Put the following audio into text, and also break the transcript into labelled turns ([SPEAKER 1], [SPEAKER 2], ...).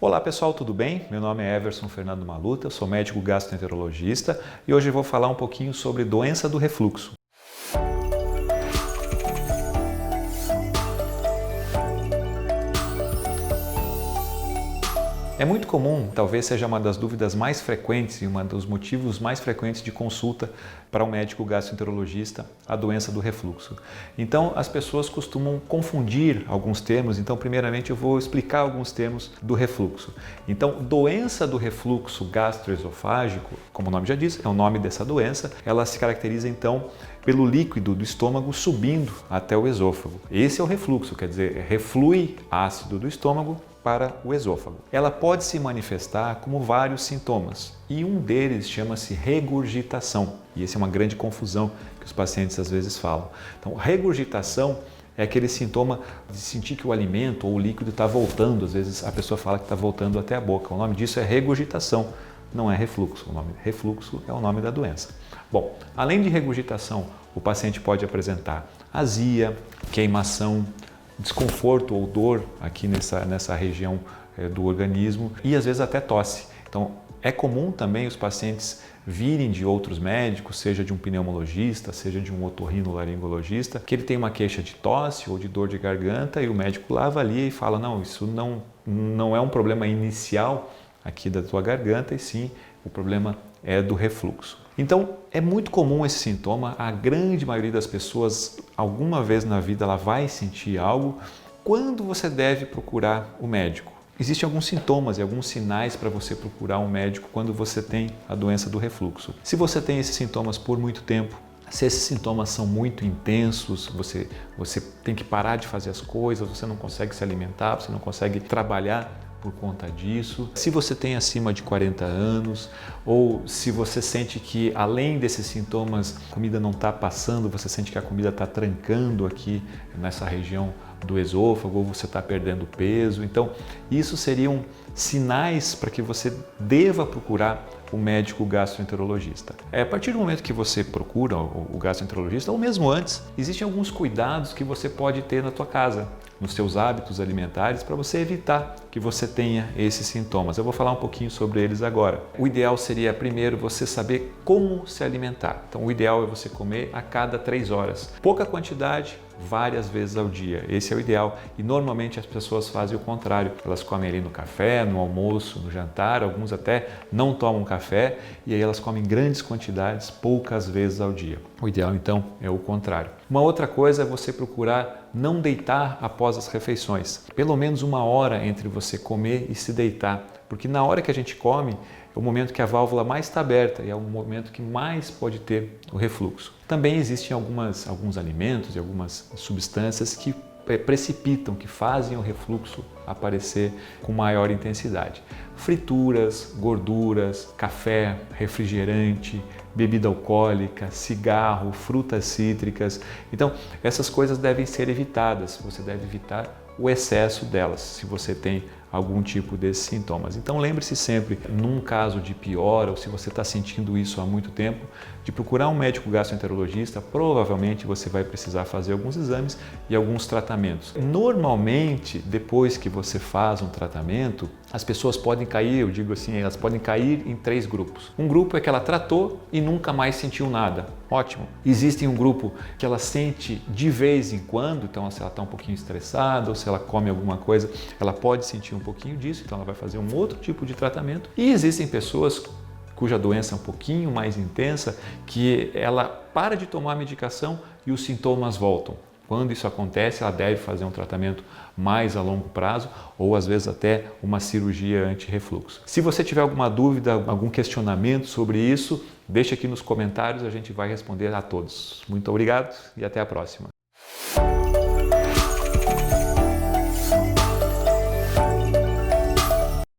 [SPEAKER 1] Olá pessoal, tudo bem? Meu nome é Everson Fernando Maluta, eu sou médico gastroenterologista e hoje eu vou falar um pouquinho sobre doença do refluxo. É muito comum, talvez seja uma das dúvidas mais frequentes e um dos motivos mais frequentes de consulta para um médico gastroenterologista, a doença do refluxo. Então, as pessoas costumam confundir alguns termos, então primeiramente eu vou explicar alguns termos do refluxo. Então, doença do refluxo gastroesofágico, como o nome já diz, é o nome dessa doença, ela se caracteriza então pelo líquido do estômago subindo até o esôfago. Esse é o refluxo, quer dizer, reflui ácido do estômago para o esôfago. Ela pode se manifestar como vários sintomas e um deles chama-se regurgitação. E essa é uma grande confusão que os pacientes às vezes falam. Então, regurgitação é aquele sintoma de sentir que o alimento ou o líquido está voltando. Às vezes a pessoa fala que está voltando até a boca. O nome disso é regurgitação, não é refluxo. O nome refluxo é o nome da doença. Bom, além de regurgitação, o paciente pode apresentar azia, queimação, desconforto ou dor aqui nessa região do organismo e às vezes até tosse. Então é comum também os pacientes virem de outros médicos, seja de um pneumologista, seja de um otorrinolaringologista, que ele tem uma queixa de tosse ou de dor de garganta e o médico lá avalia e fala, não, isso não é um problema inicial aqui da tua garganta e sim o problema é do refluxo. Então, é muito comum esse sintoma, a grande maioria das pessoas, alguma vez na vida, ela vai sentir algo. Quando você deve procurar o médico? Existem alguns sintomas e alguns sinais para você procurar um médico quando você tem a doença do refluxo. Se você tem esses sintomas por muito tempo, se esses sintomas são muito intensos, você tem que parar de fazer as coisas, você não consegue se alimentar, você não consegue trabalhar por conta disso. Se você tem acima de 40 anos ou se você sente que além desses sintomas a comida não está passando, você sente que a comida está trancando aqui nessa região do esôfago ou você está perdendo peso. Então, isso seriam sinais para que você deva procurar o médico gastroenterologista. A partir do momento que você procura o gastroenterologista, ou mesmo antes, existem alguns cuidados que você pode ter na tua casa, nos seus hábitos alimentares, para você evitar que você tenha esses sintomas. Eu vou falar um pouquinho sobre eles agora. O ideal seria, primeiro, você saber como se alimentar. Então, o ideal é você comer a cada 3 horas. Pouca quantidade, várias vezes ao dia. Esse é o ideal e normalmente as pessoas fazem o contrário. Elas comem ali no café, no almoço, no jantar, alguns até não tomam café e aí elas comem grandes quantidades poucas vezes ao dia. O ideal então é o contrário. Uma outra coisa é você procurar não deitar após as refeições. Pelo menos 1 hora entre você comer e se deitar, porque na hora que a gente come é o momento que a válvula mais está aberta e é o momento que mais pode ter o refluxo. Também existem alguns alimentos e algumas substâncias que precipitam, que fazem o refluxo aparecer com maior intensidade. Frituras, gorduras, café, refrigerante, bebida alcoólica, cigarro, frutas cítricas. Então, essas coisas devem ser evitadas. Você deve evitar o excesso delas, se você tem algum tipo desses sintomas. Então lembre-se sempre, num caso de piora ou se você está sentindo isso há muito tempo, de procurar um médico gastroenterologista. Provavelmente você vai precisar fazer alguns exames e alguns tratamentos. Normalmente, depois que você faz um tratamento, as pessoas podem cair, eu digo assim, elas podem cair em 3 grupos. Um grupo é que ela tratou e nunca mais sentiu nada. Ótimo. Existe um grupo que ela sente de vez em quando, então se ela está um pouquinho estressada ou se ela come alguma coisa, ela pode sentir um pouquinho disso, então ela vai fazer um outro tipo de tratamento. E existem pessoas cuja doença é um pouquinho mais intensa, que ela para de tomar a medicação e os sintomas voltam. Quando isso acontece, ela deve fazer um tratamento mais a longo prazo ou às vezes até uma cirurgia anti-refluxo. Se você tiver alguma dúvida, algum questionamento sobre isso, deixe aqui nos comentários, a gente vai responder a todos. Muito obrigado e até a próxima.